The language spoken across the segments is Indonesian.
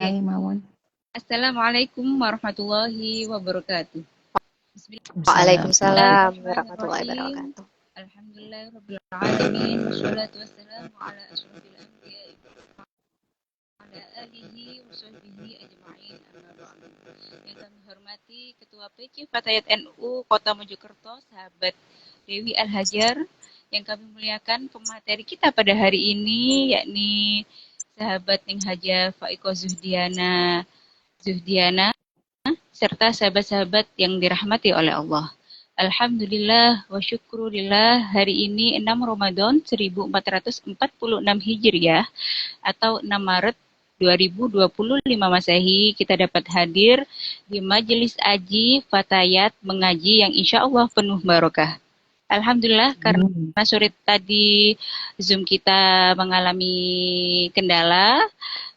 Nyai mawon. Assalamualaikum warahmatullahi wabarakatuh. Assalamualaikum. Waalaikumsalam warahmatullahi Bismillahirrahmanirrahim. wabarakatuh. Alhamdulillahirabbil wassalatu wassalamu ala asyrofil anbiya'i wa ala alihi wa sahbihi ajma'in. Amma ba'du. Yang kami hormati Ketua PC Fatayat NU Kota Mojokerto, sahabat Dewi Al-Hajar. Yang kami muliakan pemateri kita pada hari ini, yakni sahabat Ning Haja Faiko Zuhdiana serta sahabat-sahabat yang dirahmati oleh Allah. Alhamdulillah wa syukurillah, hari ini 6 Ramadan 1446 Hijriah atau 6 Maret 2025 Masehi, kita dapat hadir di Majelis Aji Fatayat mengaji yang insya Allah penuh barokah. Alhamdulillah, karena sore tadi Zoom kita mengalami kendala,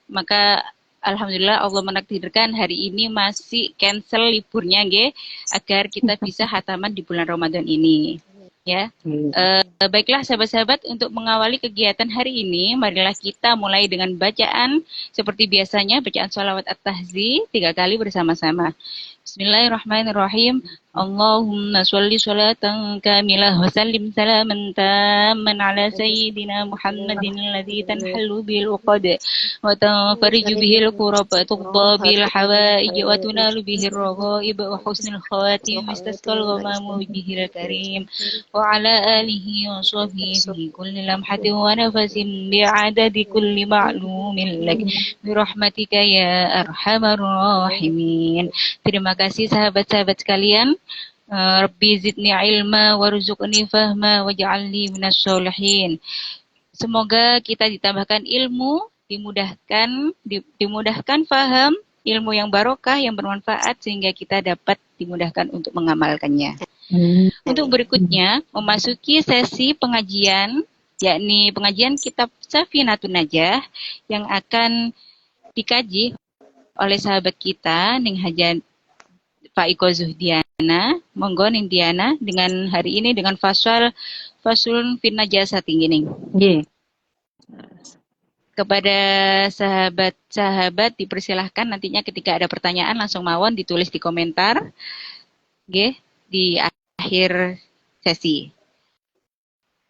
maka alhamdulillah Allah menakdirkan hari ini masih cancel liburnya agar kita bisa hataman di bulan Ramadan ini. Ya, baiklah sahabat-sahabat, untuk mengawali kegiatan hari ini, marilah kita mulai dengan bacaan seperti biasanya, bacaan sholawat at-tahzi 3 kali bersama-sama. Bismillahirrahmanirrahim. Allahumma sholli sholatan kamilah wa sallim salaman tamman ala sayyidina Muhammadin alladhi tanhallu bil uqad wa tanfariju bihil kurab wa tuqda bil hawaij wa tunalu bihir raghaib wa husnul khawatim istasqal ghamamu bihil karim wa ala alihi wa sahbihi fi kulli lamhatin wa nafasin bi'adadi kulli ma'lumin lak birahmatika ya arhamar rahimin. Terima kasih sahabat-sahabat sekalian. Rabbi zidni ilma warzuqni fahma waj'alni minas sholihin. Semoga kita ditambahkan ilmu, dimudahkan faham, ilmu yang barokah, yang bermanfaat, sehingga kita dapat dimudahkan untuk mengamalkannya. Untuk berikutnya, memasuki sesi pengajian, yakni pengajian kitab Safinatun Najah yang akan dikaji oleh sahabat kita Ning Haja Faiko Zuhdiana. Monggo Ning Diana dengan hari ini dengan fasulun fin najasa tinggi Ning. Nggih. Kepada sahabat-sahabat dipersilahkan nantinya ketika ada pertanyaan langsung mawon ditulis di komentar. Nggih, di akhir sesi.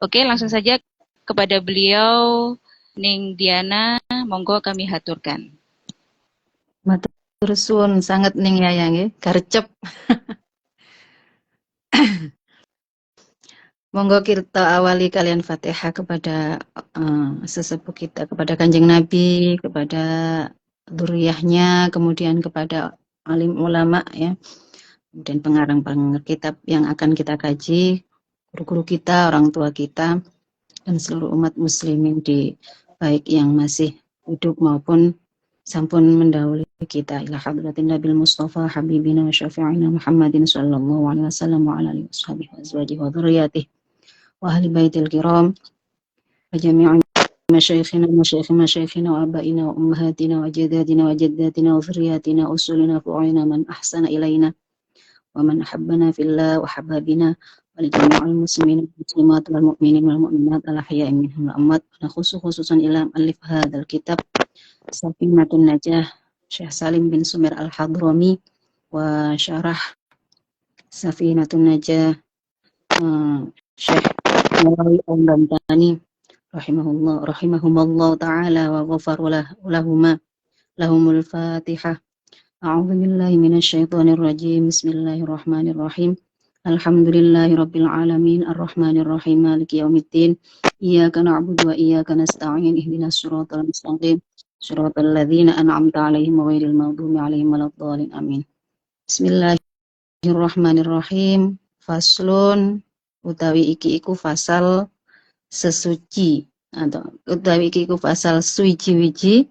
Oke, langsung saja kepada beliau Ning Diana, monggo kami haturkan. Matur suwun sangat Ning Yaya nggih, garcep. Monggo kita awali kalian Fatihah kepada sesepuh kita, kepada Kanjeng Nabi, kepada dzurriyyahnya, kemudian kepada alim ulama ya. Kemudian pengarang kitab yang akan kita kaji, guru-guru kita, orang tua kita, dan seluruh umat muslimin baik yang masih hidup maupun sampun mendahului kita. Ila hadratin Nabil Mustafa Habibina wa Syafi'ina Muhammadin sallallahu alaihi wasallam wa ala alihi washabihi wa azwajihi wa dzurriyyatihi wa ahli baitil kiram wa jami'i masyayikhina wa abaina wa ummahatina wa jaddatina wa jaddatina wa dzurriyyatina usulina fu'ina man ahsana ilaina wa man ahabbana fillah wa hababina wa li jami'il muslimin wal muslimat wal mu'minin wal mu'minat al ahya'i minhum wal amwat, wa khususan ila alif hadzal kitab Safinatun Najah Syekh Salim bin Sumir Al-Hadrami wa syarah Safinatun Najah Syekh Nawawi Al-Bantani rahimahumallah ta'ala wa ghafara lahumul Fatihah. A'udzu billahi minasy syaithanir rajim. Bismillahirrahmanirrahim. Alhamdulillahirabbil alamin arrahmanir rahim maliki yaumiddin. Iyyaka na'budu wa iyyaka nasta'in ihdinas siratal mustaqim. Shiratal ladzina an'amta 'alaihim ghairil maghdubi 'alaihim waladdallin. Amin. Bismillahirrahmanirrahim. Faslun utawi iki iku fasal sesuci atau utawi iki iku fasal suci-wiji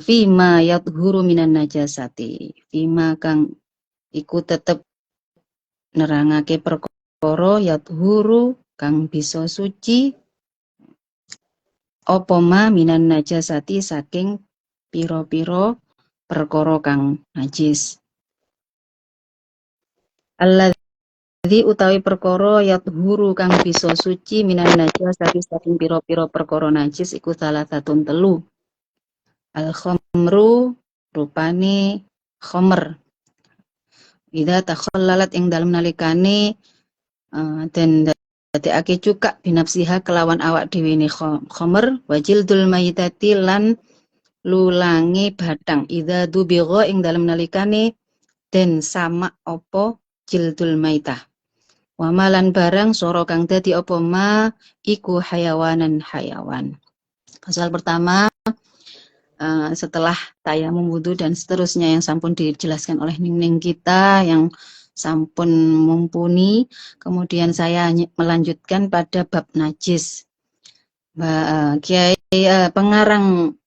fima yathuru minan najasati. Fima kang iku tetep nerangake perkara yathuru kang bisa suci apa ma minan najasati saking pira-pira perkara kang najis. Alladzi utawi perkara yathuru kang bisa suci minan najasati saking pira-pira perkara najis iku salah satun telu. Al-khamru rupane khomer. Idza takhallalat ing dalem nalikane den dadekake cukak binafsiha kelawan awak dhewe ne khomer wajildul mayitati lan lulangi batang idza dubigha ing dalem nalikane den sama apa jildul maitah wa malan barang soro kang dadi apa ma iku hayawanan hayawan. Pasal pertama setelah tayamum wudu dan seterusnya yang sampun dijelaskan oleh Ning kita yang sampun mumpuni, kemudian saya melanjutkan pada bab najis. Kiai pengarang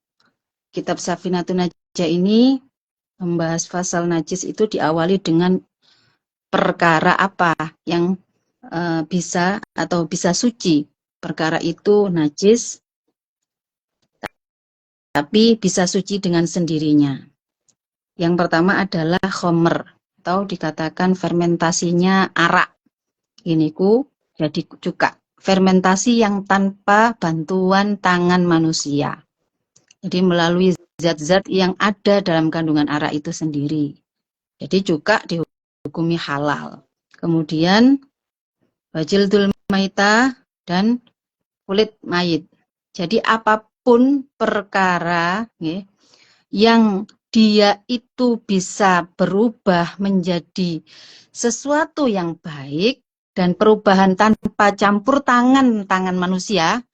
kitab Safinatun Najah ini membahas fasal najis itu diawali dengan perkara apa yang bisa atau bisa suci. Perkara itu najis, tapi bisa suci dengan sendirinya. Yang pertama adalah khomer, atau dikatakan fermentasinya arak. Ini ku jadi cuka. Fermentasi yang tanpa bantuan tangan manusia. Jadi melalui zat-zat yang ada dalam kandungan arak itu sendiri. Jadi cuka dihukumi halal. Kemudian wajildul maitah dan kulit mayit. Jadi apapun perkara yang dia itu bisa berubah menjadi sesuatu yang baik dan perubahan tanpa campur tangan manusia,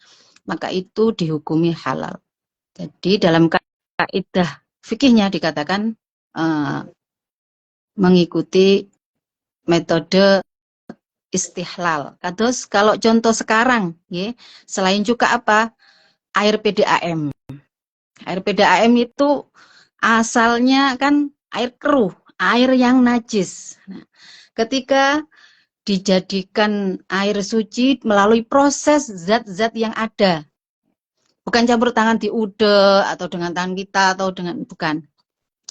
maka itu dihukumi halal. Jadi dalam kaidah fikihnya dikatakan mengikuti metode istihlal. Kados kalau contoh sekarang, selain cuka apa? Air PDAM. Air PDAM itu asalnya kan air keruh, air yang najis. Nah, ketika dijadikan air suci melalui proses zat-zat yang ada, bukan campur tangan di ude atau dengan tangan kita atau dengan bukan,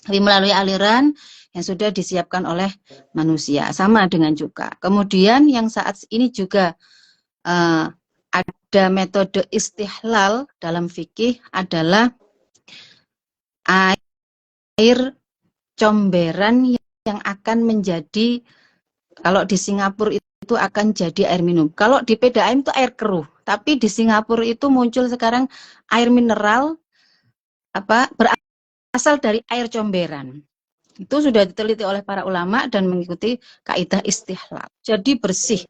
tapi melalui aliran yang sudah disiapkan oleh manusia, sama dengan cuka. Kemudian yang saat ini juga ada metode istihlal dalam fikih adalah air comberan yang akan menjadi, kalau di Singapura itu akan jadi air minum. Kalau di PDAM itu air keruh, tapi di Singapura itu muncul sekarang air mineral berasal dari air comberan. Itu sudah diteliti oleh para ulama dan mengikuti kaidah istihlal. Jadi bersih.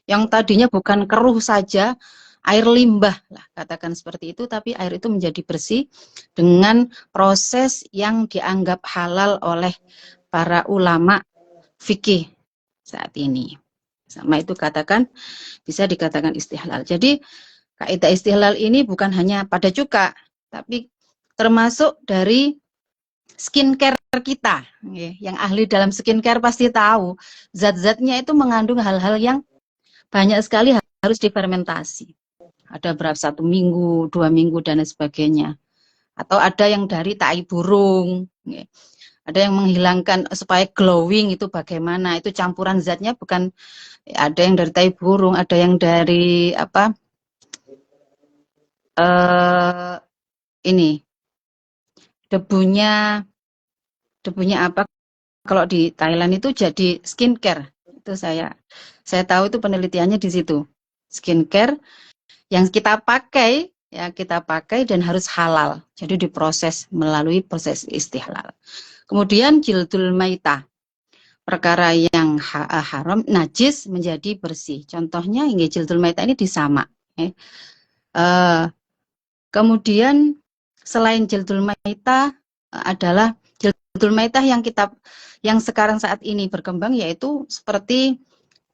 Yang tadinya bukan keruh saja, air limbah lah katakan seperti itu, tapi air itu menjadi bersih dengan proses yang dianggap halal oleh para ulama fikih saat ini. Sama itu bisa dikatakan istihlal. Jadi kaidah istihlal ini bukan hanya pada cuka, tapi termasuk dari skincare kita. Yang ahli dalam skincare pasti tahu zat-zatnya itu mengandung hal-hal yang banyak sekali harus difermentasi. Ada berapa, 1 minggu, 2 minggu, dan sebagainya. Atau ada yang dari tai burung. Ada yang menghilangkan supaya glowing, itu bagaimana? Itu campuran zatnya bukan, ada yang dari tai burung, ada yang dari ini debunya apa? Kalau di Thailand itu jadi skincare. Itu saya tahu itu penelitiannya di situ. Skincare yang kita pakai dan harus halal. Jadi diproses melalui proses istihlal. Kemudian jildul maitah, perkara yang haram, najis menjadi bersih. Contohnya jildul maitah ini disamak. Kemudian selain jildul maitah adalah jildul maitah yang sekarang saat ini berkembang, yaitu seperti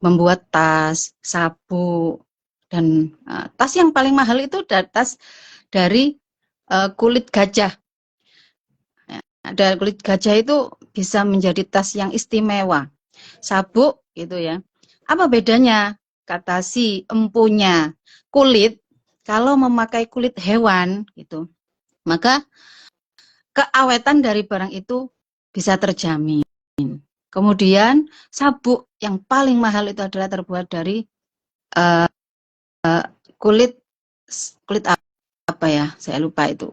membuat tas, sabuk, dan tas yang paling mahal itu tas dari kulit gajah. Ada kulit gajah itu bisa menjadi tas yang istimewa. Sabuk gitu ya. Apa bedanya? Kata si empunya kulit, kalau memakai kulit hewan gitu, maka keawetan dari barang itu bisa terjamin. Kemudian sabuk yang paling mahal itu adalah terbuat dari kulit apa ya? Saya lupa itu.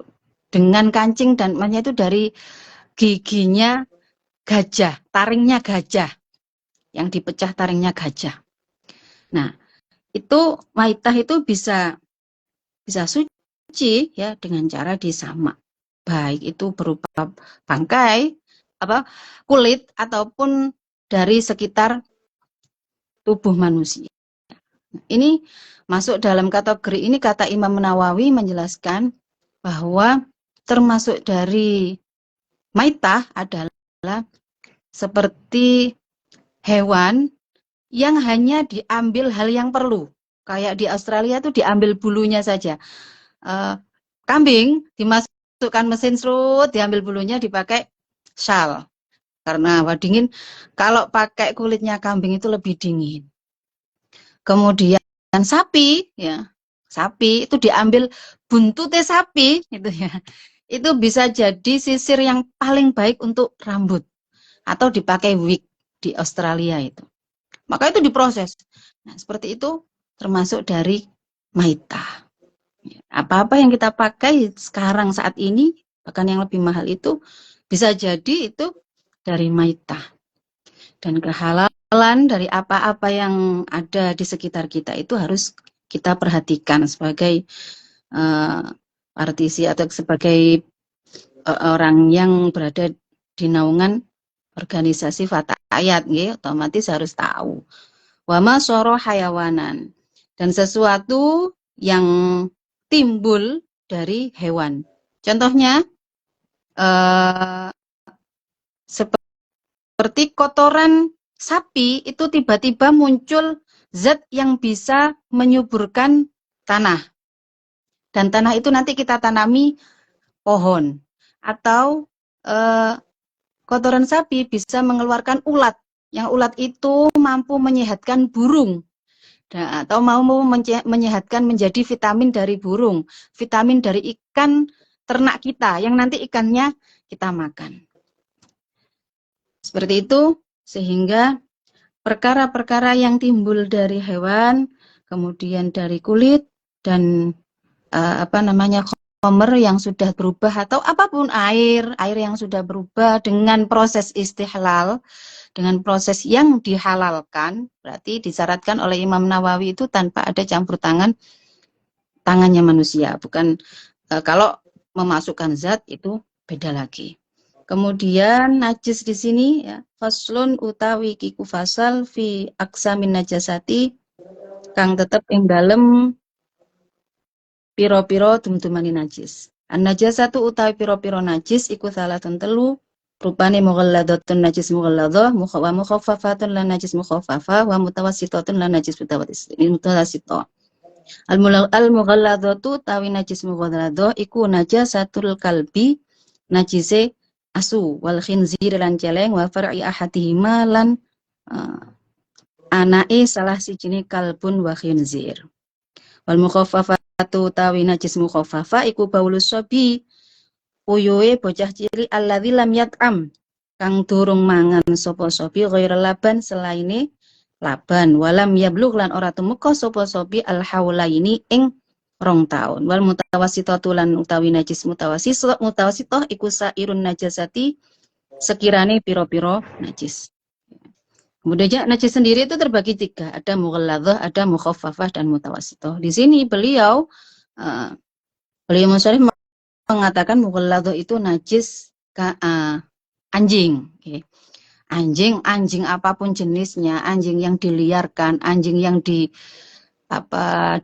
dengan kancing dan emasnya itu dari giginya gajah, taringnya gajah, yang dipecah taringnya gajah. Nah, itu maitah itu bisa suci ya dengan cara disamak, baik itu berupa bangkai, kulit ataupun dari sekitar tubuh manusia. Ini masuk dalam kategori ini, kata Imam Nawawi menjelaskan bahwa termasuk dari maitah adalah seperti hewan yang hanya diambil hal yang perlu. Kayak di Australia itu diambil bulunya saja. Kambing dimasukkan mesin serut, diambil bulunya, dipakai syal. Karena dingin, kalau pakai kulitnya kambing itu lebih dingin. Kemudian sapi, ya, sapi itu diambil buntutnya sapi, itu ya. Itu bisa jadi sisir yang paling baik untuk rambut atau dipakai wig di Australia itu. Maka itu diproses. Nah, seperti itu termasuk dari maitah. Apa-apa yang kita pakai sekarang saat ini, bahkan yang lebih mahal itu, bisa jadi itu dari maitah. Dan kehalalan dari apa-apa yang ada di sekitar kita itu harus kita perhatikan sebagai partisi atau sebagai orang yang berada di naungan organisasi fatayat, ya, otomatis harus tahu. Wama soro hayawanan, dan sesuatu yang timbul dari hewan. Contohnya seperti kotoran sapi itu tiba-tiba muncul zat yang bisa menyuburkan tanah. Dan tanah itu nanti kita tanami pohon. Atau kotoran sapi bisa mengeluarkan ulat. Yang ulat itu mampu menyehatkan burung. Nah, atau mau menyehatkan menjadi vitamin dari burung. Vitamin dari ikan ternak kita, yang nanti ikannya kita makan. Seperti itu, sehingga perkara-perkara yang timbul dari hewan, kemudian dari kulit, dan khomer yang sudah berubah, atau apapun air yang sudah berubah dengan proses istihlal, dengan proses yang dihalalkan, berarti disyaratkan oleh Imam Nawawi itu tanpa ada campur tangannya manusia. Bukan kalau memasukkan zat itu beda lagi. Kemudian najis di sini ya, faslun utawi kiku fasal fi aksamin najasati kang tetep ing dalem piro-piro tumtumani najis. An najasatu utawi piro-piro najis iku salatun telu, rupane mughalladatun najis mughalladah, wa mukhaffafatun lan najis mukhaffafah, wa mutawassitatun lan najis mutawassithah. Al-mughalladatu tawi najis mughalladah iku najasatul kalbi, najise asu, wal khinzir lan celeng, wa far'i ahadihima lan anake salah sijine kalbun wa khinzir. Wal mukhaffafatu tawi najis mukhaffafa iku baulus sobi, uyuhe bocah cilik alladzi lam yat'am kang durung mangan sapa sobi ghairal laban selaine laban, walam yablugh lan ora tumeka sapa sobi al haulaini ing 2 taun. Wal mutawassithatu lan utawi najis mutawassithah iku sairun najasati sekirane piro-piro najis. Kemudian najis sendiri itu terbagi 3, ada mughalladhah, ada mukhaffafah, dan mutawassithah. Di sini beliau Musharif mengatakan mughalladhah itu najis anjing, okay. Anjing apapun jenisnya, anjing yang diliarkan, anjing yang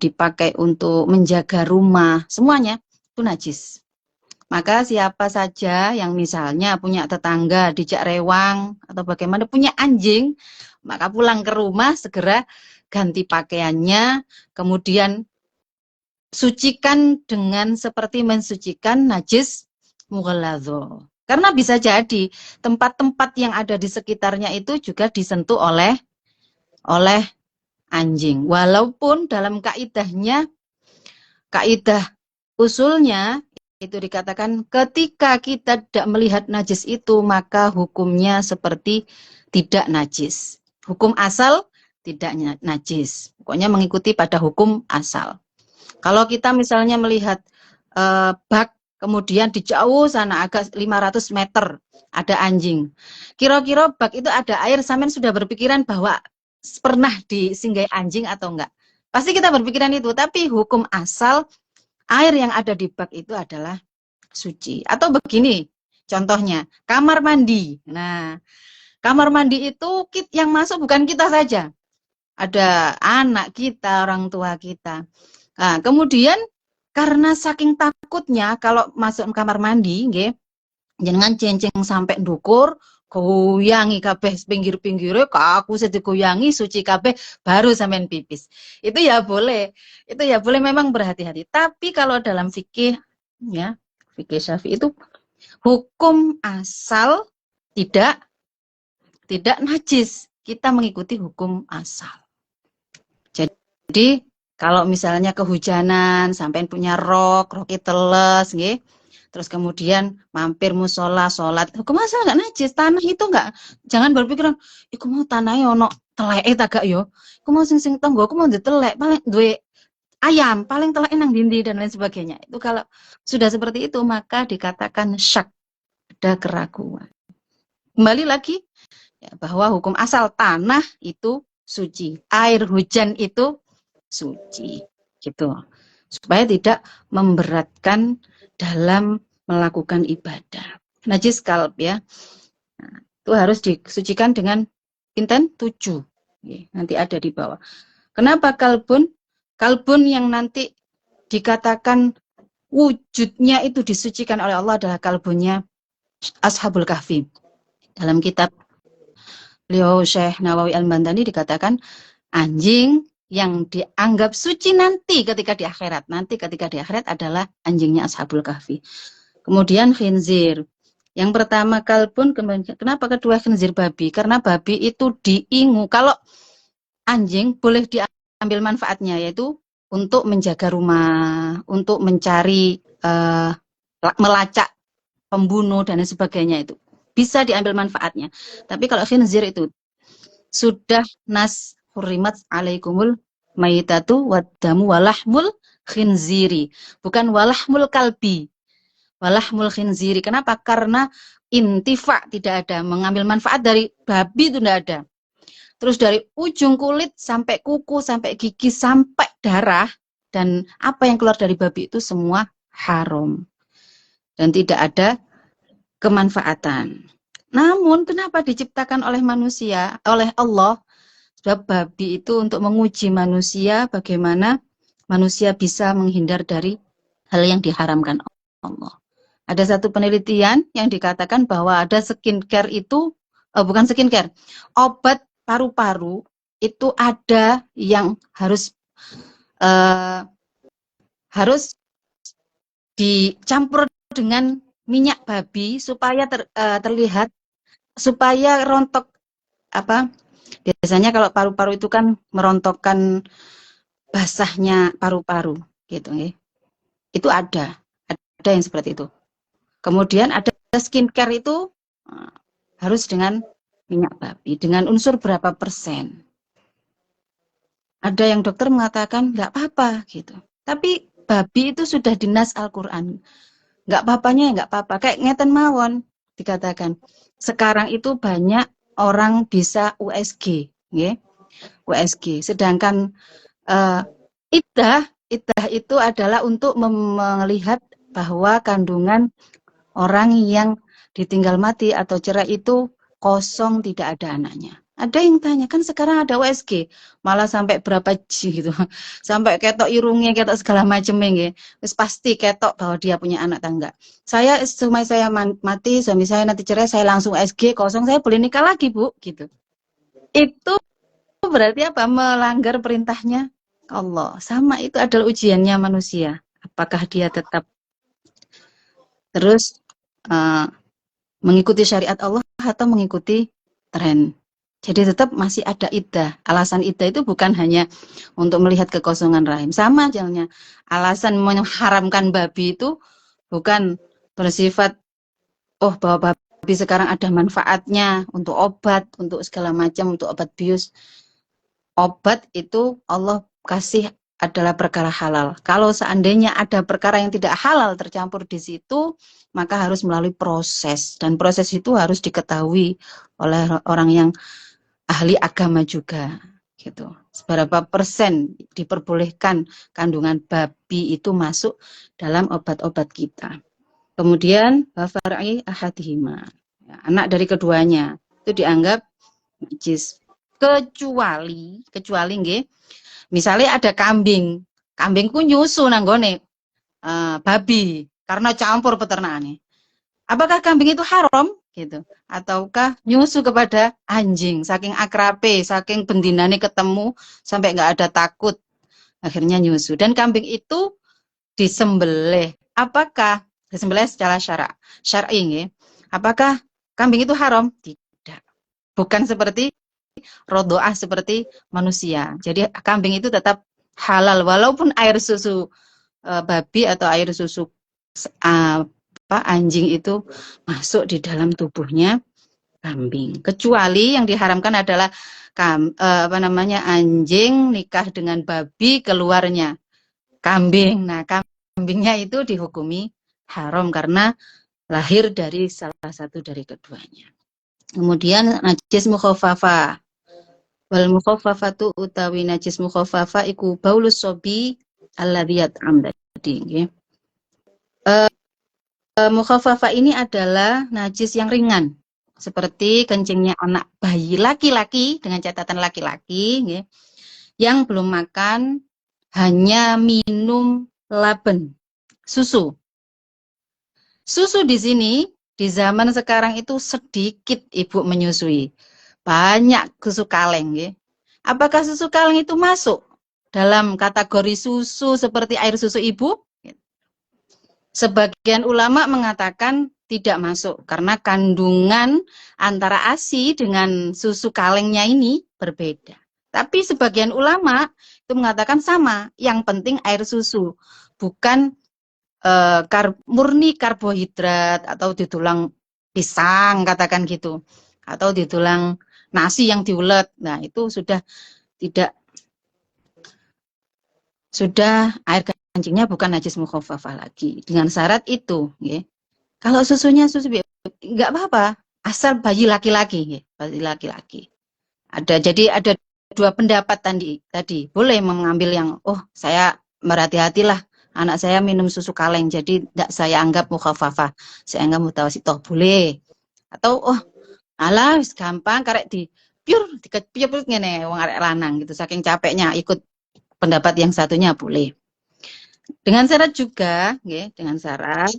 dipakai untuk menjaga rumah, semuanya itu najis. Maka siapa saja yang misalnya punya tetangga dijak rewang atau bagaimana punya anjing, maka pulang ke rumah segera ganti pakaiannya, kemudian sucikan dengan seperti mensucikan najis mughalladhah. Karena bisa jadi tempat-tempat yang ada di sekitarnya itu juga disentuh oleh anjing. Walaupun dalam kaidah usulnya itu dikatakan ketika kita tidak melihat najis itu maka hukumnya seperti tidak najis. Hukum asal tidak najis. Pokoknya mengikuti pada hukum asal. Kalau kita misalnya melihat bak kemudian di jauh sana agak 500 meter ada anjing. Kira-kira bak itu ada air, sampean sudah berpikiran bahwa pernah disinggahi anjing atau enggak? Pasti kita berpikiran itu, tapi hukum asal air yang ada di bak itu adalah suci. Atau begini, contohnya kamar mandi. Nah, kamar mandi itu yang masuk bukan kita saja, ada anak kita, orang tua kita. Nah, kemudian karena saking takutnya kalau masuk kamar mandi, nggih, jangan cenceng sampai ndukur, goyangi kabeh pinggir-pinggire, kaku digoyangi suci kabeh baru sampean pipis. Itu ya boleh. Itu ya boleh, memang berhati-hati. Tapi kalau dalam fikih ya, fikih Syafi'i itu hukum asal tidak najis. Kita mengikuti hukum asal. Jadi kalau misalnya kehujanan, sampean punya roknya teles, nggih. Terus kemudian mampir musola, sholat, hukum asal nggak najis. Tanah itu nggak, jangan berpikiran, iku mau tanahnya ono teleke ta gak yo. Iku mau sing tonggo, aku mau ditelek, paling duwe ayam, paling telek nang dindi dan lain sebagainya. Itu kalau sudah seperti itu maka dikatakan syak, ada keraguan. Kembali lagi ya, bahwa hukum asal tanah itu suci, air hujan itu suci, gitu. Supaya tidak memberatkan dalam melakukan ibadah. Najis kalb ya, nah, itu harus disucikan dengan pinten 7. Nanti ada di bawah. Kenapa kalbun? Kalbun yang nanti dikatakan wujudnya itu disucikan oleh Allah adalah kalbunnya Ashabul Kahfi. Dalam kitab beliau Syekh Nawawi Al-Bantani dikatakan anjing yang dianggap suci nanti ketika di akhirat. Nanti ketika di akhirat adalah anjingnya Ashabul Kahfi. Kemudian khinzir. Yang pertama kalbun, kenapa kedua khinzir babi? Karena babi itu diingu. Kalau anjing boleh diambil manfaatnya, yaitu untuk menjaga rumah, untuk mencari, melacak pembunuh dan sebagainya, itu bisa diambil manfaatnya. Tapi kalau khinzir itu sudah nas hurimat alaikumul maitatu waddamu walahmul khinziri, bukan walahmul kalbi, walahmul khinziri. Kenapa? Karena intifa tidak ada, mengambil manfaat dari babi itu tidak ada. Terus dari ujung kulit sampai kuku, sampai gigi, sampai darah, dan apa yang keluar dari babi itu semua haram. Dan tidak ada kemanfaatan. Namun kenapa diciptakan oleh manusia, oleh Allah? Sebab babi itu untuk menguji manusia bagaimana manusia bisa menghindar dari hal yang diharamkan Allah. Ada satu penelitian yang dikatakan bahwa ada skincare itu, bukan skincare, obat paru-paru itu ada yang harus dicampur dengan minyak babi supaya terlihat, supaya rontok apa? Biasanya kalau paru-paru itu kan merontokkan basahnya paru-paru, gitu ya. Itu ada yang seperti itu. Kemudian ada skincare itu harus dengan minyak babi, dengan unsur berapa persen. Ada yang dokter mengatakan nggak apa-apa gitu. Tapi babi itu sudah dinas Al-Quran. Nggak apa-apanya ya nggak apa-apa. Kayak ngeten mawon dikatakan. Sekarang itu banyak orang bisa USG, ya. USG. Sedangkan iddah itu adalah untuk melihat bahwa kandungan orang yang ditinggal mati atau cerai itu kosong, tidak ada anaknya. Ada yang tanya, kan sekarang ada USG, malah sampai berapa G gitu. Sampai ketok irungnya, ketok segala macam ya. Terus pasti ketok bahwa dia punya anak tangga. Saya mati, suami saya nanti cerai, saya langsung USG kosong, saya boleh nikah lagi, Bu, gitu. Itu berarti apa? Melanggar perintahnya Allah. Sama, itu adalah ujiannya manusia. Apakah dia tetap terus mengikuti syariat Allah atau mengikuti tren. Jadi tetap masih ada iddah. Alasan iddah itu bukan hanya untuk melihat kekosongan rahim. Sama halnya alasan mengharamkan babi itu bukan bersifat bahwa babi sekarang ada manfaatnya untuk obat, untuk segala macam, untuk obat bius. Obat itu Allah kasih adalah perkara halal. Kalau seandainya ada perkara yang tidak halal tercampur di situ, maka harus melalui proses. Dan proses itu harus diketahui oleh orang yang ahli agama juga. Gitu. Seberapa persen diperbolehkan kandungan babi itu masuk dalam obat-obat kita. Kemudian, far'i ahadihima. Anak dari keduanya. Itu dianggap najis. Kecuali nggih, misalnya ada kambing ku nyusu nanggone babi karena campur peternakannya. Apakah kambing itu haram gitu? Ataukah nyusu kepada anjing saking akrabe, saking bendinane ketemu sampai nggak ada takut akhirnya nyusu. Dan kambing itu disembelih. Apakah disembelih secara syar'i nggih? Apakah kambing itu haram? Tidak. Bukan seperti rodoah seperti manusia. Jadi kambing itu tetap halal walaupun air susu babi atau air susu anjing itu masuk di dalam tubuhnya kambing. Kecuali yang diharamkan adalah anjing nikah dengan babi keluarnya kambing. Nah, kambingnya itu dihukumi haram karena lahir dari salah satu dari keduanya. Kemudian najis mukhaffafa. Wal mukhaffafatu utawi najis mukhaffafa iku baulus sobi alladzi yat'am tadi nggih. Mukhaffafa ini adalah najis yang ringan seperti kencingnya anak bayi laki-laki dengan catatan laki-laki nggih, yang belum makan, hanya minum laben, susu. Susu di sini di zaman sekarang itu sedikit ibu menyusui. Banyak susu kaleng ya. Apakah susu kaleng itu masuk dalam kategori susu seperti air susu ibu? Sebagian ulama mengatakan tidak masuk karena kandungan antara ASI dengan susu kalengnya ini berbeda. Tapi sebagian ulama itu mengatakan sama, yang penting air susu, bukan murni karbohidrat atau di tulang pisang katakan gitu, atau di tulang nasi yang diulet. Nah, itu sudah tidak, sudah air kencingnya bukan najis mukhaffafah lagi. Dengan syarat itu, ya. Kalau susunya susu enggak apa-apa, asal bayi laki-laki, ya. Bayi laki-laki. Jadi ada dua pendapat tadi. Boleh mengambil yang saya berhati-hatilah, anak saya minum susu kaleng, jadi tidak saya anggap mukhaffafah, saya anggap mutawasithah, boleh. Atau alah gampang karek di pure dikepir ngene wong arek lanang gitu, saking capeknya ikut pendapat yang satunya boleh. Dengan syarat juga, dengan syarat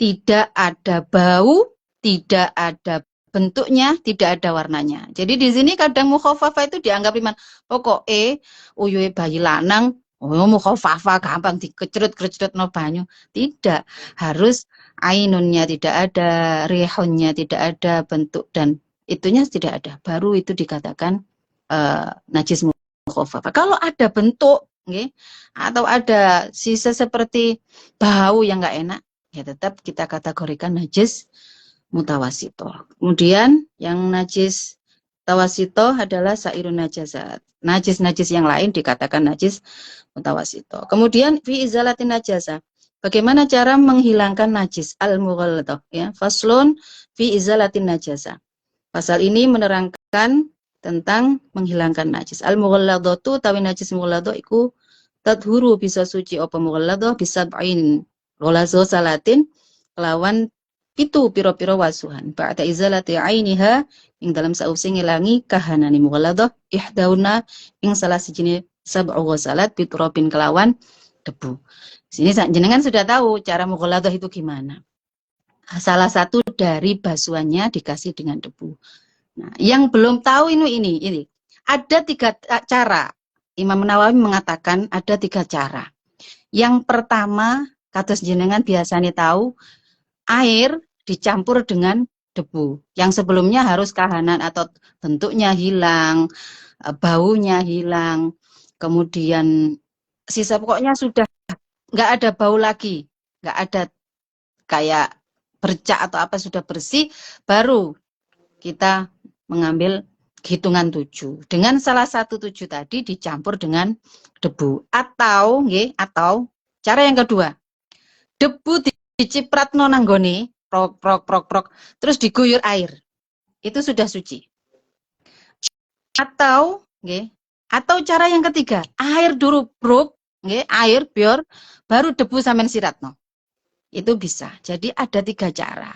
tidak ada bau, tidak ada bentuknya, tidak ada warnanya. Jadi di sini kadang mukhaffafah itu dianggap iman. Pokoknya uyuhe bayi lanang, mukhaffafah gampang dikecrut-kecrut no banyu. Tidak, harus ainunnya tidak ada, rihunnya tidak ada, bentuk dan itunya tidak ada. Baru itu dikatakan najis mukhaffafah. Kalau ada bentuk, atau ada sisa seperti bau yang enggak enak, ya tetap kita kategorikan najis mutawasithah. Kemudian yang najis tawasithah adalah sairun najasat. Najis-najis yang lain dikatakan najis mutawasithah. Kemudian fi izalatin najasa. Bagaimana cara menghilangkan najis al-mughalladah, ya? Faslun fi izalatin najasa. Pasal ini menerangkan tentang menghilangkan najis. Al-mughalladzatu tawi najis mughalladah iku tadhuru bisa suci apa mughalladah bisa ba'in ghalazo salatin kelawan itu piro-piro wasuhan ba'da izalati ainiha ing dalam sausi ngilangi kahanani mughalladah ihdauna ing salah sijine sab'u ghasalat biturabin kelawan debu. Sini jenengan sudah tahu cara mughalladah itu gimana. Salah satu dari basuhannya dikasih dengan debu. Nah, yang belum tahu ini ada 3 cara. Imam Nawawi mengatakan ada 3 cara. Yang pertama, kados jenengan biasanya tahu, air dicampur dengan debu. Yang sebelumnya harus kahanan atau bentuknya hilang, baunya hilang, kemudian sisa pokoknya sudah nggak ada bau lagi, nggak ada kayak bercak atau apa, sudah bersih, baru kita mengambil hitungan 7. Dengan salah satu 7 tadi dicampur dengan debu. Atau cara yang kedua, debu dicipratno nanggone, prok prok prok prok, terus diguyur air. Itu sudah suci. Atau cara yang ketiga, air dulu bruk, air biar baru debu sampean siratno. Itu bisa. Jadi ada 3 cara.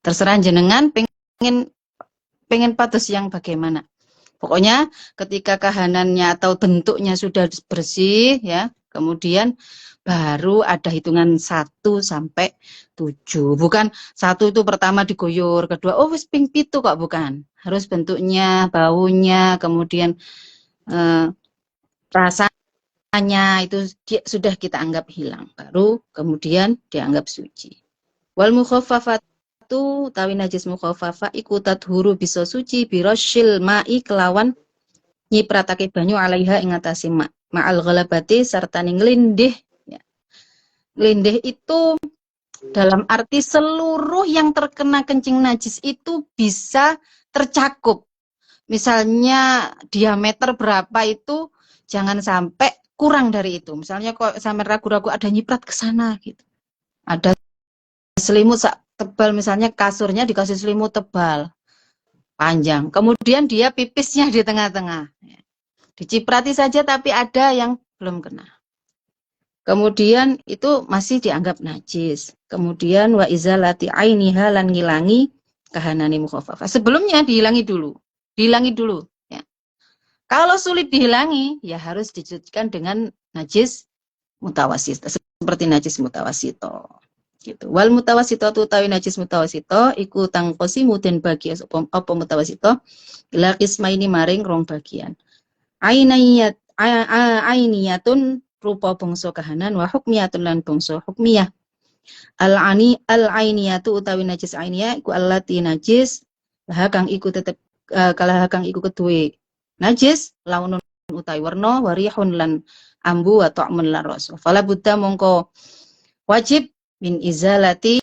Terserah jenengan pengen patus yang bagaimana. Pokoknya ketika kahanannya atau bentuknya sudah bersih ya, kemudian baru ada hitungan 1 sampai 7. Bukan 1 itu pertama diguyur, kedua wis ping 7 kok, bukan. Harus bentuknya, baunya, kemudian rasanya itu sudah kita anggap hilang. Baru kemudian dianggap suci. Wal mukhaffafatu tawi najis mukhaffafa iku tadhuru bisa suci birosyil ma'i kelawan nyipratake banyu alaiha ing atase ma'al ghalabati serta nglindih ya. Nglindih itu dalam arti seluruh yang terkena kencing najis itu bisa tercakup. Misalnya diameter berapa itu jangan sampai kurang dari itu. Misalnya kok sampai ragu-ragu ada nyiprat ke sana gitu. Ada selimut tebal, misalnya kasurnya dikasih selimut tebal panjang, kemudian dia pipisnya di tengah-tengah, diciprati saja tapi ada yang belum kena, kemudian itu masih dianggap najis. Kemudian wa izalati ainiha lan ngilangi kahanane mukhaffafah. Sebelumnya dihilangi dulu ya. Kalau sulit dihilangi ya harus dicucikan dengan najis mutawasito, seperti najis mutawasito gitu. Wal mutawasito utawi najis mutawasito iku tangqosimu den bagi apa mutawasito ila qismaini maring rong bagian. Ainiyatun rupa bangsa kahanan wa hukmiyatun lan bangsa hukmiyah. Al-ainiyatu utawi najis ainiyah iku allati najis laha kang iku tetep kalaha kang iku keduwe najis launun utawi warna warihun lan ambu wa ta'mun lan rasa. Fala buddha mongko wajib min izalati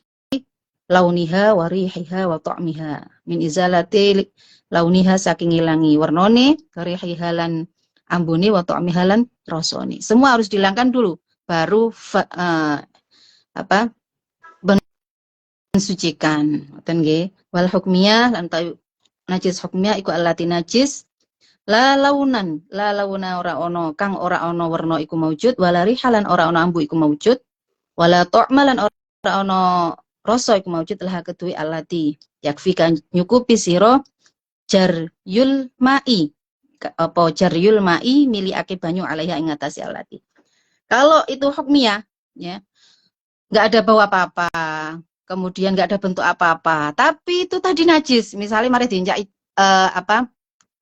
launiha wa rihiha wa ta'miha. Min izalati launiha saking ilangi warnane, rihiha lan ambune wa ta'miha lan rasane. Semua harus dihilangkan dulu baru mensucikan. Ngoten nggih. Wal hukmiyah lan najis hukmiyah iku allati najis la launa ora ono kang ora ono werna iku maujud, wala rihalan ora ono ambu iku maujud, wala ta'malan ora ono rasa iku maujud lah kedue alati yakfi kan nyukupi sira jaryul ma'i miliake banyu alaiha ing atase alati. Kalau itu hukmiyah ya enggak ada bau apa-apa, kemudian enggak ada bentuk apa-apa, tapi itu tadi najis, misalnya mari diinjak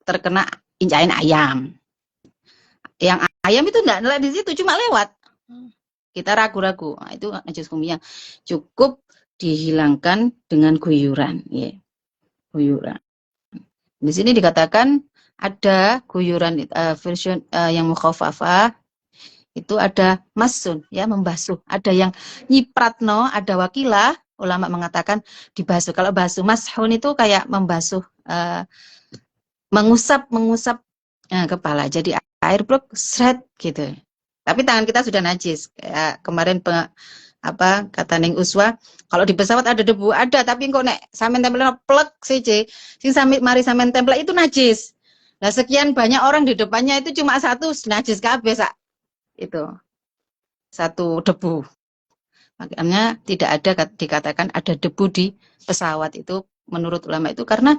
terkena injakan ayam. Yang ayam itu enggak di situ, cuma lewat. Kita ragu-ragu, nah, itu najis hukmiyah. Cukup dihilangkan dengan guyuran, ya. Guyuran. Di sini dikatakan ada guyuran version yang mukhaffafah itu ada masun, ya, membasuh. Ada yang nyipratno, ada wakilah ulama mengatakan dibasuh. Kalau basuh mashun itu kayak membasuh, mengusap kepala. Jadi air blok seret gitu. Tapi tangan kita sudah najis. Kayak kemarin kata Neng Uswa, kalau di pesawat ada debu, ada, tapi kok nek sampean tempel plek CC, sing mari sampean tempel itu najis. Nah, sekian banyak orang di depannya itu cuma satu najis kabeh sak. Itu. Satu debu. Makanya tidak ada dikatakan ada debu di pesawat itu menurut ulama itu karena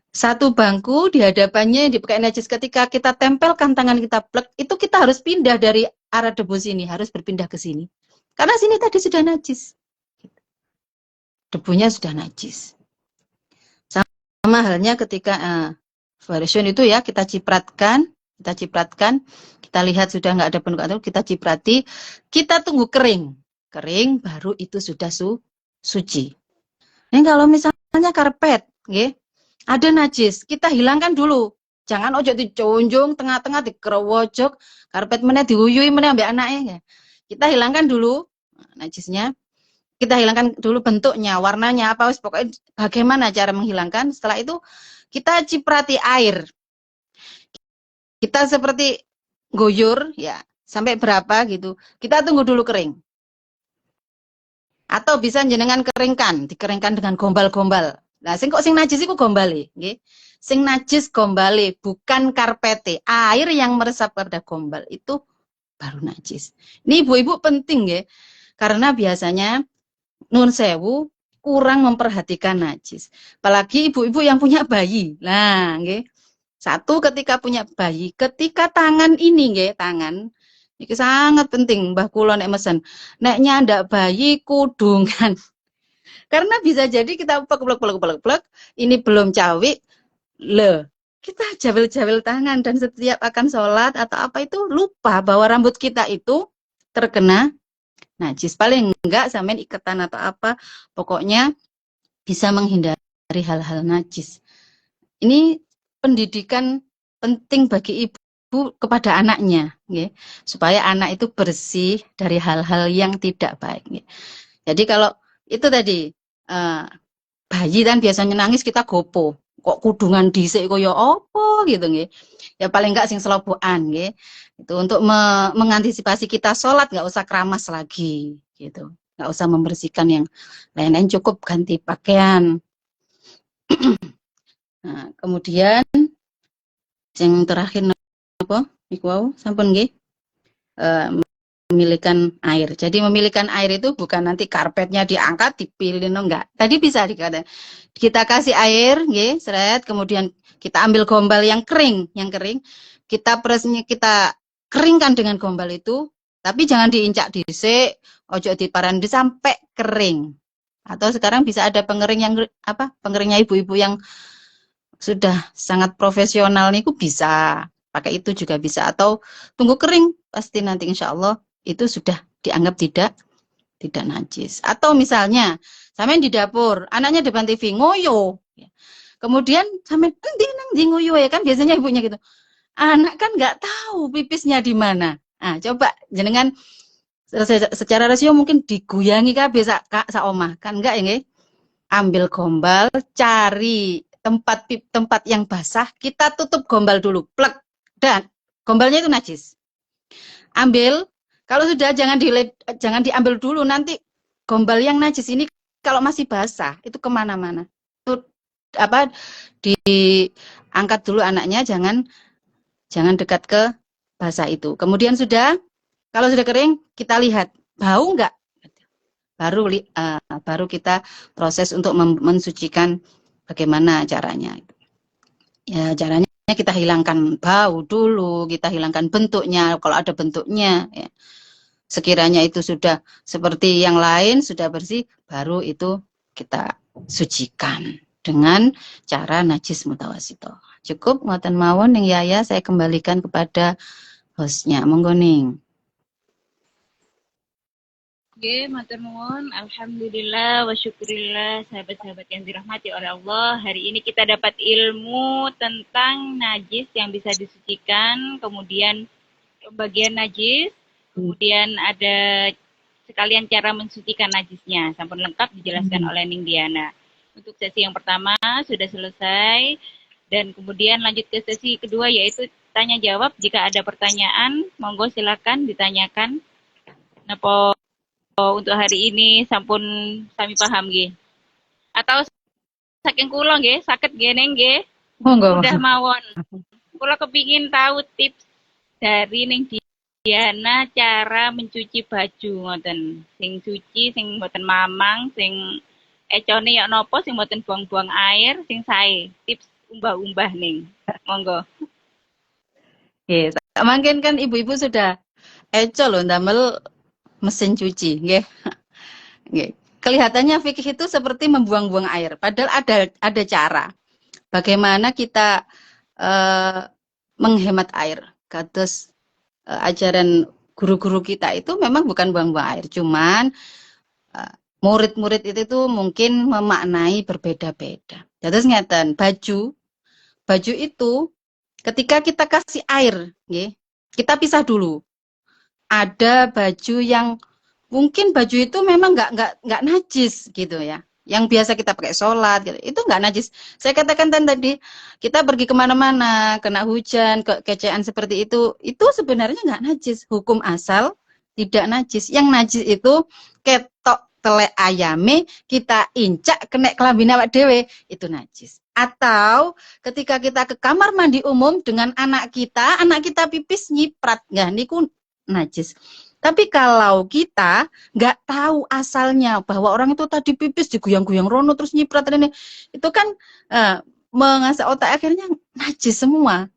satu bangku di hadapannya dipakai najis, ketika kita tempelkan tangan kita plek, itu kita harus pindah dari arah debu sini, harus berpindah ke sini. Karena sini tadi sudah najis. Debunya sudah najis. Sama halnya ketika variation itu ya, kita cipratkan, kita lihat sudah nggak ada bentuk, kita ciprati, kita tunggu kering. Kering baru itu sudah suci. Ini kalau misalnya karpet, nggih, ada najis, kita hilangkan dulu. Jangan ojo diconjong tengah-tengah dikerowojok, karpet meneh diuyui meneh ambek anake. Kita hilangkan dulu najisnya. Kita hilangkan dulu bentuknya, warnanya apa wis pokoknya bagaimana cara menghilangkan. Setelah itu kita ciprati air Kita seperti goyor ya, sampai berapa gitu. Kita tunggu dulu kering. Atau bisa jenengan keringkan, dikeringkan dengan gombal-gombal. Nah, sing najis iku gombale, nggih. Sing najis gombale, bukan karpete. Air yang meresap pada gombal itu baru najis. Ini ibu-ibu penting ya, karena biasanya nun sewu kurang memperhatikan najis. Apalagi ibu-ibu yang punya bayi. Nah, nggih. Satu ketika punya bayi, ketika tangan ini nggih, tangan iki sangat penting Mbah kula nek mesen. Nek nyandak bayi kudungan. Karena bisa jadi kita plek, ini belum cawik, kita jawil-jawil tangan dan setiap akan sholat atau apa itu lupa bahwa rambut kita itu terkena najis. Paling enggak sampean iketan atau apa, pokoknya bisa menghindari hal-hal najis. Ini pendidikan penting bagi ibu kepada anaknya, ya, supaya anak itu bersih dari hal-hal yang tidak baik. Ya. Jadi kalau itu tadi bayi kan biasanya nangis kita gopo, kok kudungan dhisik kaya apa gitu nggih. Ya paling enggak sing selobokan nggih. Itu untuk mengantisipasi kita sholat nggak usah keramas lagi gitu. Nggak usah membersihkan yang lain-lain, cukup ganti pakaian. Nah, kemudian yang terakhir apa? Niku wau sampun nggih. Memilihkan air. Jadi memilihkan air itu bukan nanti karpetnya diangkat dipilih enggak. Tadi bisa dikatakan kita kasih air nggih, seret, kemudian kita ambil gombal yang kering, kita presnya kita keringkan dengan gombal itu, tapi jangan diincak dhisik, ojo diparandi sampai kering. Atau sekarang bisa ada pengering yang apa? Pengeringnya ibu-ibu yang sudah sangat profesional niku bisa pakai itu juga bisa, atau tunggu kering pasti nanti insya Allah itu sudah dianggap tidak najis. Atau misalnya sampean di dapur, anaknya depan TV ngoyo, kemudian sampean endi ngoyo ya kan biasanya ibunya gitu. Anak kan nggak tahu pipisnya di mana. Nah, coba jenengan secara rasio mungkin diguyangi kabeh sak omah kan enggak ya nggih? Ambil gombal, cari tempat yang basah, kita tutup gombal dulu, plek, dan gombalnya itu najis. Ambil, kalau sudah jangan diambil dulu, nanti gombal yang najis ini kalau masih basah itu kemana-mana. Itu apa? Diangkat dulu anaknya, jangan dekat ke basah itu. Kemudian kalau sudah kering kita lihat bau enggak, baru kita proses untuk mensucikan. Bagaimana caranya? Ya, caranya kita hilangkan bau dulu, kita hilangkan bentuknya. Kalau ada bentuknya, ya. Sekiranya itu sudah seperti yang lain, sudah bersih, baru itu kita sucikan dengan cara najis mutawasito. Cukup, ngoten mawon ning Yaya, saya kembalikan kepada hostnya. Monggo ning. Oke, matur nuwun. Alhamdulillah wa syukurillah, sahabat-sahabat yang dirahmati oleh Allah. Hari ini kita dapat ilmu tentang najis yang bisa disucikan, kemudian pembagian najis, kemudian ada sekalian cara mensucikan najisnya. Sampun lengkap dijelaskan oleh Ning Diana. Untuk sesi yang pertama sudah selesai, dan kemudian lanjut ke sesi kedua yaitu tanya jawab. Jika ada pertanyaan, monggo silakan ditanyakan. Napa untuk hari ini sampun sami paham nggih. Atau saking kula nggih, saged nggih nggih. Monggo. Udah mawon. Kula kepingin tahu tips dari Ning Diana cara mencuci baju ngoten. Sing cuci, sing mboten mamang, sing econe ya napa, sing mboten buang-buang air, sing sae. Tips umbah-umbah ning. Monggo. Nggih, mungkin kan ibu-ibu sudah eco loh ndamel mesin cuci, nggih. Nggih. Kelihatannya fikih itu seperti membuang-buang air, padahal ada cara bagaimana kita menghemat air. Kados ajaran guru-guru kita itu memang bukan buang-buang air, cuman murid-murid itu mungkin memaknai berbeda-beda. Terus ngeten, baju itu ketika kita kasih air, nggih, kita pisah dulu. Ada baju yang mungkin baju itu memang nggak najis gitu ya. yang biasa kita pakai sholat, gitu. Itu nggak najis. Saya katakan tadi, kita pergi kemana-mana, kena hujan, kekecewaan seperti itu sebenarnya nggak najis. Hukum asal tidak najis. Yang najis itu ketok telek ayame, kita incak, kena kelambine awak dhewe, itu najis. Atau ketika kita ke kamar mandi umum dengan anak kita pipis nyiprat, nggak niku najis. Tapi kalau kita nggak tahu asalnya bahwa orang itu tadi pipis diguyang-guyang rono terus nyiprat ini, itu kan mengasah otak, akhirnya najis semua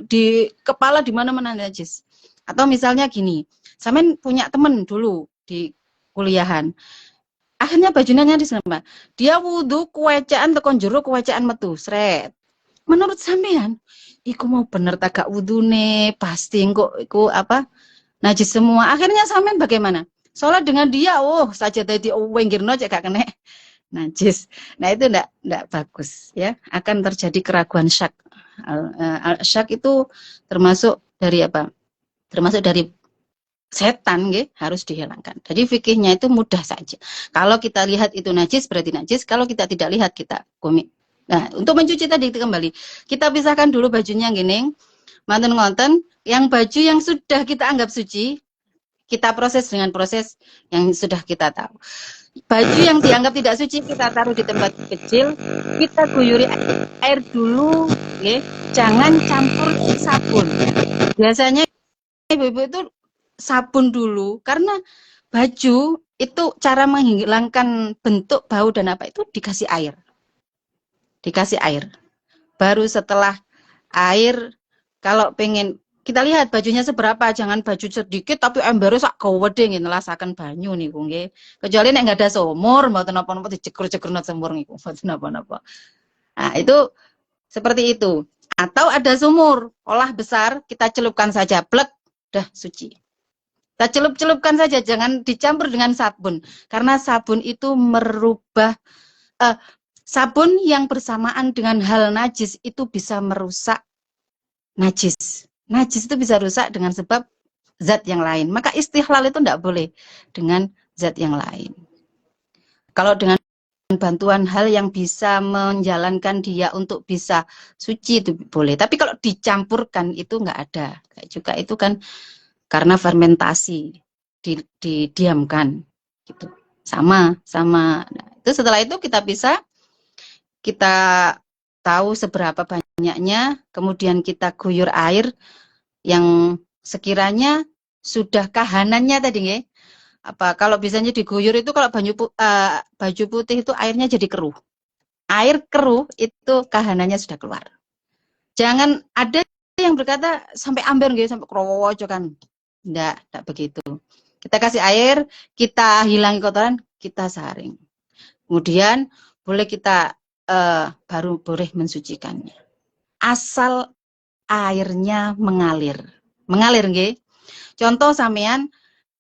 di kepala, di mana-mana najis. Atau misalnya gini, Samen punya temen dulu di kuliahan, akhirnya bajunya nyadis nama, dia wudhu kuwecaan tekon jero kuwecaan metu sret. Menurut sampean iku mau bener tagak wudune pasti kok iku apa najis semua. Akhirnya sampean bagaimana? Sholat dengan dia, saja tadi wenggirno cek gak kena najis. Nah itu enggak bagus ya. Akan terjadi keraguan syak. Syak itu termasuk dari apa? Termasuk dari setan, harus dihilangkan. Jadi fikihnya itu mudah saja. Kalau kita lihat itu najis berarti najis. Kalau kita tidak lihat kita komik. Nah untuk mencuci tadi itu kembali kita pisahkan dulu bajunya gini. Manten ngonten, yang baju yang sudah kita anggap suci, kita proses dengan proses yang sudah kita tahu. Baju yang dianggap tidak suci, kita taruh di tempat kecil, kita guyuri air dulu, jangan campur sabun. Biasanya ibu-ibu itu sabun dulu, karena baju itu cara menghilangkan bentuk, bau, dan apa itu dikasih air. Dikasih air. Baru setelah air, kalau pengen kita lihat bajunya seberapa, jangan baju sedikit tapi embernya sak gawede ngene lasaken banyu niku nggih. Kecuali nek enggak ada sumur, mboten napa-napa dicekur-cekurna sumur niku, mboten napa-napa. Nah, itu seperti itu. Atau ada sumur, olah besar, kita celupkan saja, plek, dah suci. Kita celup-celupkan saja, jangan dicampur dengan sabun. Karena sabun itu merubah sabun yang bersamaan dengan hal najis itu bisa merusak najis. Najis itu bisa rusak dengan sebab zat yang lain. Maka istihlal itu tidak boleh dengan zat yang lain. Kalau dengan bantuan hal yang bisa menjalankan dia untuk bisa suci itu boleh. Tapi kalau dicampurkan itu nggak ada. Kayak juga itu kan karena fermentasi didiamkan gitu. Sama. Nah, itu setelah itu kita bisa tahu seberapa banyaknya, kemudian kita guyur air yang sekiranya sudah kahanannya tadi nggih. Apa kalau biasanya diguyur itu kalau baju putih itu airnya jadi keruh. Air keruh itu kahanannya sudah keluar. Jangan ada yang berkata sampai amber nggih, sampai krowoco kan. Enggak begitu. Kita kasih air, kita hilangi kotoran, kita saring. Kemudian boleh kita baru boleh mensucikannya. Asal airnya mengalir. Mengalir nggih. Contoh sampean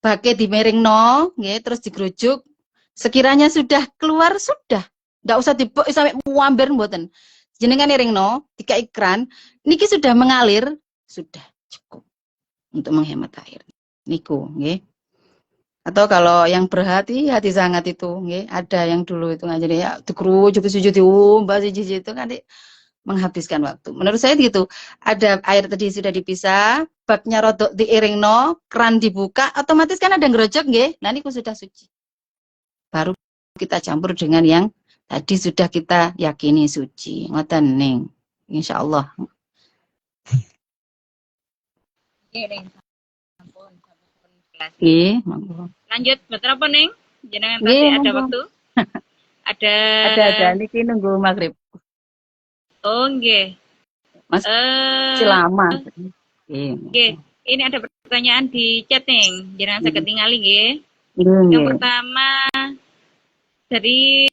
bake dimeringno nggih terus digerujuk, sekiranya sudah keluar sudah. Enggak usah dibok sampai muamber mboten. Jenengan iringno, dikai keran, niki sudah mengalir, sudah cukup untuk menghemat air. Niku nggih. Atau kalau yang berhati-hati sangat itu, ada yang dulu itu ngajar ya, dikerujuk sujud diumbah siji itu kan menghabiskan waktu. Menurut saya gitu, ada air tadi sudah dipisah, baknya rodok diiringno, keran dibuka, otomatis kan ada ngerojok nggih. Nah niku sudah suci. Baru kita campur dengan yang tadi sudah kita yakini suci. Ngoten ning. Insyaallah. Lanjut, betul apa Neng? Jangan pasti ada waktu. Ada niki nunggu maghrib. Oh nggih. Mas lama. Nggih. Ini ada pertanyaan di chat Neng. Jangan saya ketinggali nggih. Yang pertama dari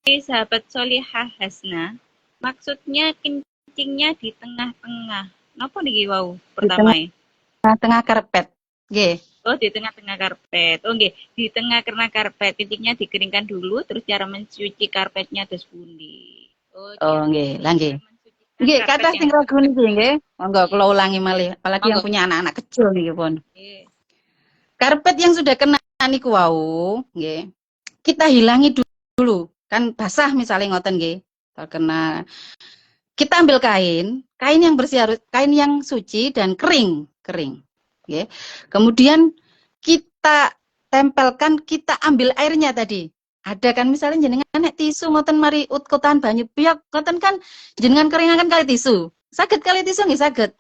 sahabat Solihah Hasna, maksudnya kencingnya di tengah-tengah. Napa niki wau pertama? Di tengah karpet. Nggih. Oh, di tengah-tengah karpet. Oh, nggih. Di tengah-tengah karpet, kencingnya dikeringkan dulu, terus cara mencuci karpetnya terus pundi. Oh, nggih. Lah nggih. Nggih, kata sing ragu niki nggih. Monggo kula ulangi malih, apalagi yang punya anak-anak kecil niki pun. Karpet yang sudah kena niku wau, nggih. Kita hilangi dulu kan basah misalnya ngoten nggih. Terkena kita ambil kain yang bersih harus kain yang suci dan kering, nggih. Kemudian kita tempelkan, kita ambil airnya tadi. Ada kan misalnya jenengan nek tisu ngoten mari utkutan banyu piyak ngoten kan jenengan keringaken kali tisu. Saged kali tisu nggih saged.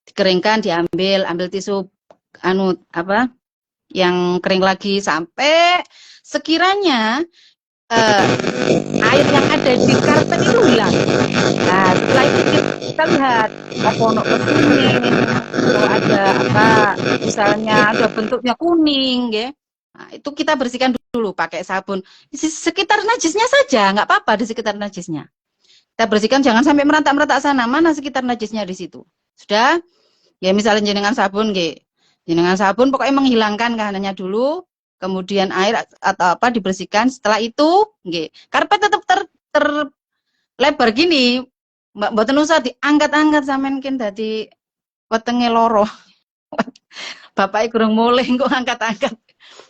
Dikeringkan, ambil tisu anu apa yang kering lagi sampai sekiranya air yang ada di karpet itu hilang. Nah, setelah itu kita lihat ono kuning atau ada apa misalnya ada bentuknya kuning ya. Nah, itu kita bersihkan dulu pakai sabun. Sekitar najisnya saja, nggak apa-apa di sekitar najisnya. Kita bersihkan jangan sampai merantak-merantak sana. Mana sekitar najisnya di situ. Sudah? Ya misalnya jenengan sabun nggih. Jenengan sabun pokoknya menghilangkan kahanannya dulu, kemudian air atau apa dibersihkan. Setelah itu nggih, karpet tetap terlebar gini. Mbak mboten usah diangkat-angkat sampean kin dadi wetenge loro. Bapak kurang mulai kok angkat-angkat.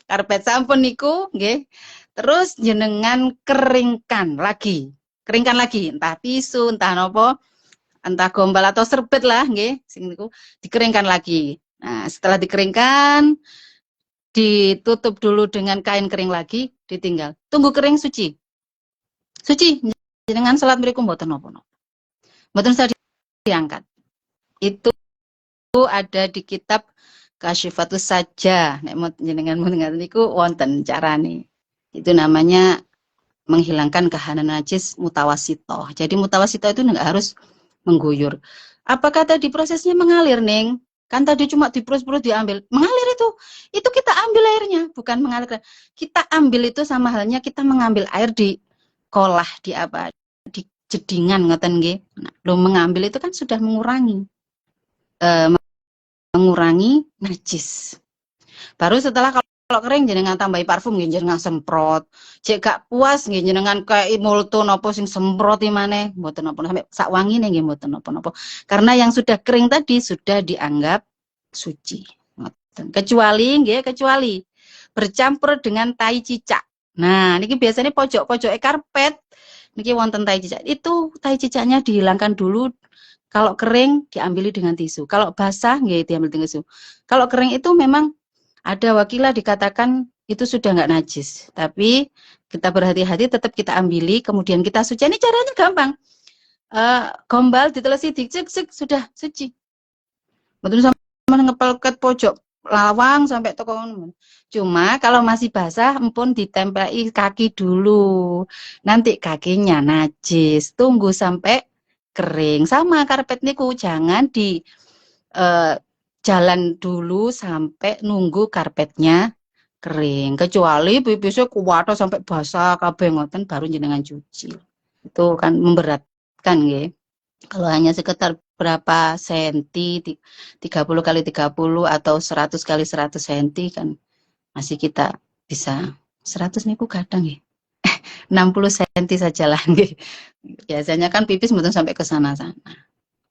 Karpet sampun niku nggih. Terus jenengan keringkan lagi. Keringkan lagi, entah tisu, entah nopo, entah gombal atau serbet lah nggih, sing niku dikeringkan lagi. Nah, setelah dikeringkan ditutup dulu dengan kain kering lagi, ditinggal. Tunggu kering suci. Suci jenengan salat mriku mboten napa-napa. Mboten usah diangkat. Itu ada di kitab Kasyifatus Saja. Nek jenengan ngoten niku wonten carane. Itu namanya menghilangkan kahanan najis mutawasito. Jadi mutawasito itu enggak harus mengguyur. Apakah tadi prosesnya mengalir, Neng? Kan tadi cuma diperus-perus diambil. Mengalir itu kita ambil airnya, bukan mengalir. Kita ambil itu sama halnya kita mengambil air di kolah, di apa? Di jedingan ngoten nggih. Nah, lo mengambil itu kan sudah mengurangi najis. Baru setelah kalau kering jenengan tambahi parfum nggih jenengan semprot. Cek gak puas nggih jenengan kayak multo napa sing semprot maneh mboten napa sampai sak wangine nggih mboten napa-napa. Karena yang sudah kering tadi sudah dianggap suci. Kecuali bercampur dengan tai cicak. Nah, niki biasanya pojok-pojok karpet niki wonten tai cicak. Itu tai cicaknya dihilangkan dulu. Kalau kering diambil dengan tisu. Kalau basah nggih diambil dengan tisu. Kalau kering itu memang ada wakilah dikatakan itu sudah nggak najis, tapi kita berhati-hati tetap kita ambili, kemudian kita suci. Ini caranya gampang. Gombal ditelesi dicek sudah suci. Betul sama ngepelket pojok lawang sampai toko. Cuma kalau masih basah, empun ditempeli kaki dulu. Nanti kakinya najis. Tunggu sampai kering. Sama karpet niku jangan di jalan dulu sampai nunggu karpetnya kering. Kecuali pipisnya kuwata sampai basah kabeh ngoten baru jenengan cuci. Itu kan memberatkan nggih. Kalau hanya sekitar berapa senti 30 kali 30 atau 100 kali 100 senti kan masih kita bisa 100 niku kadang nggih. 60 senti sajalah nggih. Biasanya kan pipis mboten sampai ke sana-sana.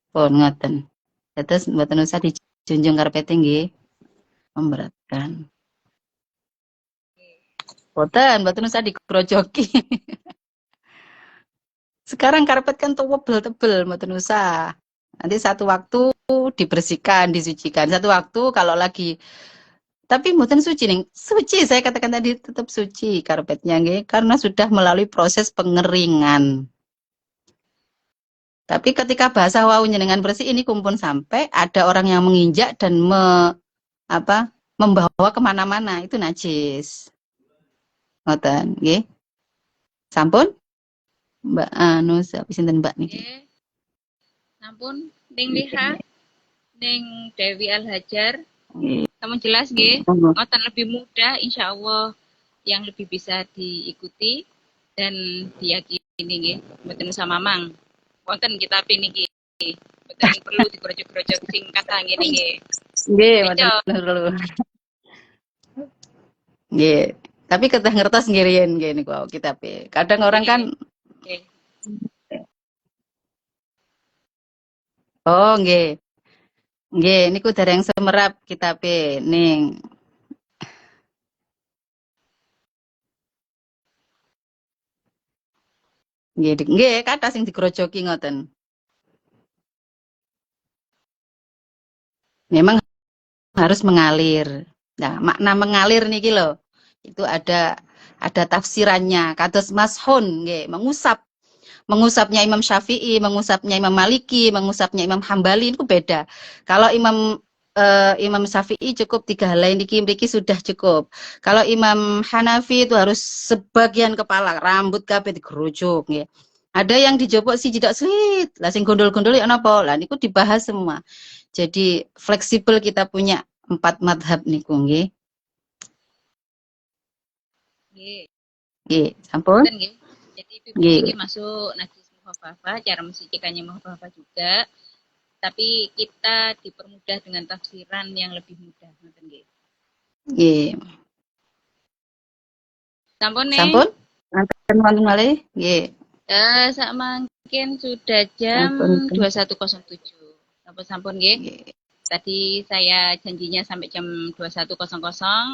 Pun ngoten. Terus mboten usah dijunjung karpet nggih. Memberatkan. Mboten usah digrojoki. Sekarang karpet kan tebel-tebel, mboten usah. Nanti satu waktu dibersihkan, disucikan. Satu waktu kalau lagi tapi mboten suci nih. Suci saya katakan tadi tetap suci karpetnya nggih karena sudah melalui proses pengeringan. Tapi ketika basah wau dengan bersih ini kumpul sampai ada orang yang menginjak dan membawa kemana-mana itu najis. Ngoten nggih. Sampun? Mbak anu sapa sinten Mbak niki? Sampun ning liha ning Dewi Al-Hajar. Namun jelas nggih, ngoten lebih mudah insyaallah yang lebih bisa diikuti dan diyakini nggih. Mboten usah mamang. Wonten kitab niki. Mboten perlu digrojok-grojok sing kata ngene nggih. Nggih, mboten perlu. Nggih. Tapi ketah ngertos nggih riyen nggih niku kitab. Kadang orang kan oh nggih. Nggih, niku dereng semerap kitabe ning Nggih, kathah sing digrojoki ngoten. Memang harus mengalir. Nah, makna mengalir niki lho, itu ada tafsirannya. Kados mashun nggih, mengusap. Mengusapnya Imam Syafi'i, mengusapnya Imam Maliki, mengusapnya Imam Hambali itu beda. Kalau Imam Syafi'i cukup 3 helai niki sudah cukup. Kalau Imam Hanafi itu harus sebagian kepala, rambut kabeh digerujuk nggih. Ada yang dijopok si jidak slit, lah sing gondol-gondol ya napa? Lah niku dibahas semua. Jadi fleksibel kita punya 4 madhab niku nggih. Nggih. Nggih, sampun? Ngoten nggih. Jadi pipi Nggih. iki masuk najis mukhafafah, cara mensicikannya mukhafafah juga. Tapi kita dipermudah dengan tafsiran yang lebih mudah, ngoten nggih. Nggih. Sampun nih. Sampun? Nanten wonten malih? Nggih. Sak mangkin sudah jam 21.07. Sampun nggih. Tadi saya janjinya sampai jam 21.00.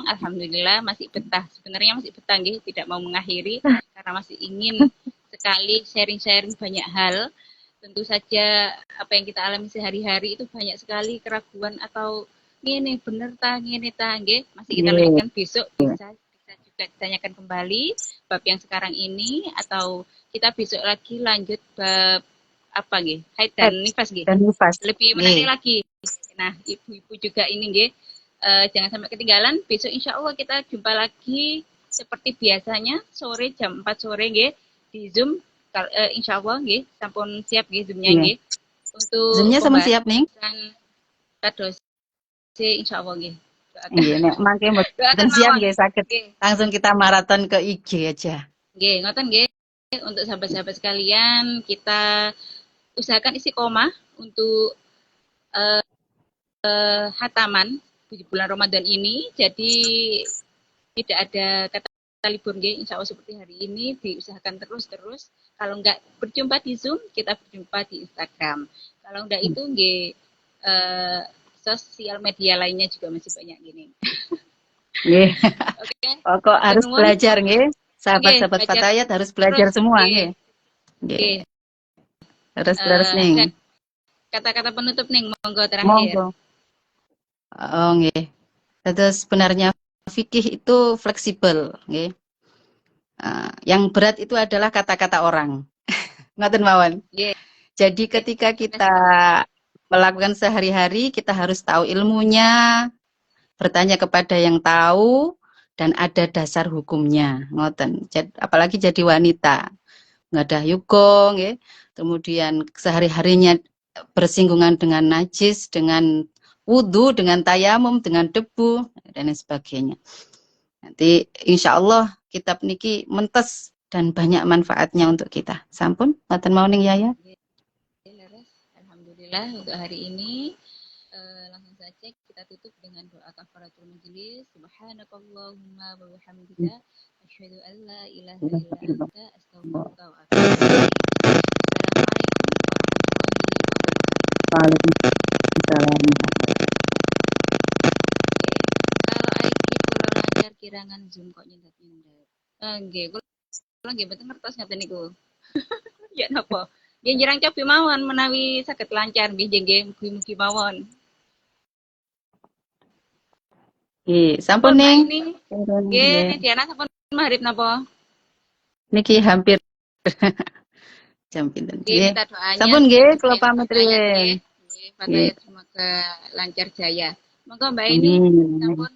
Alhamdulillah masih betah. Sebenarnya masih betah nggih, tidak mau mengakhiri karena masih ingin sekali sharing-sharing banyak hal. Tentu saja apa yang kita alami sehari-hari itu banyak sekali keraguan atau ngene bener ta ngene ta nggih. Masih kita lanjutkan besok bisa juga ditanyakan kembali bab yang sekarang ini atau kita besok lagi lanjut bab apa nggih? Haid dan nifas nggih. Lebih menarik lagi. Nah, ibu-ibu juga ini nggih, jangan sampai ketinggalan. Besok insya Allah kita jumpa lagi seperti biasanya sore jam 4 sore nggih di Zoom. Insya Allah nggih, sampun siap nggih Zoom-nya nggih. Untuk Zoom-nya sama siap nih. Kados insya Allah nggih. Nggih, nek mangke mboten siap nggih saged langsung kita maraton ke IG aja. Nggih, ngoten nggih. Untuk sahabat-sahabat sekalian, kita usahakan istiqomah untuk hataman di bulan Ramadan ini. Jadi tidak ada kata libur nggih. Insya Allah seperti hari ini diusahakan terus. Kalau enggak berjumpa di Zoom, kita berjumpa di Instagram. Kalau enggak itu nggih sosial media lainnya juga masih banyak gini. Nggih. Oke. Pokok harus belajar nggih. Sahabat-sahabat Fatayat harus belajar semua nggih. Nggih. Terus nih. Kata-kata penutup nih monggo terakhir. Monggo. Oh nggih. Terus sebenarnya fikih itu fleksibel nggih. Yang berat itu adalah kata-kata orang. Ngoten mawon. Yeah. Jadi ketika kita melakukan sehari-hari, kita harus tahu ilmunya, bertanya kepada yang tahu, dan ada dasar hukumnya. Ngoten. Apalagi jadi wanita, nggak ada yukong, ya. Kemudian sehari-harinya bersinggungan dengan najis, dengan wudhu, dengan tayamum, dengan debu, dan lain sebagainya. Nanti insya Allah kitab niki mentes dan banyak manfaatnya untuk kita. Sampun, ngoten mauning Yaya. Alhamdulillah untuk hari ini langsung saja kita tutup dengan doa kafaratul majelis. Subhanakallahumma wa bihamdika asyhadu an la ilaha illa anta astaghfiruka wa atubu ilaik. Assalamualaikum warahmatullahi wabarakatuh. Kalau aiki kula lancar kirangan Zoom kok nyendat-nyendat. Nggih, kula nggih mboten ngertos ngaten niku. Ya napa? Nggih njirang cobi mawon menawi saged lancar nggih mugi-mugi mawon. Nggih, sampun ning. Nggih, Diana sampun maghrib napa? Niki hampir jam pinten. Nggih, minta doanya. Sampun nggih, kula pamit riyen. Nggih, Fatayat semoga lancar jaya. Monggo Mbak ini sampun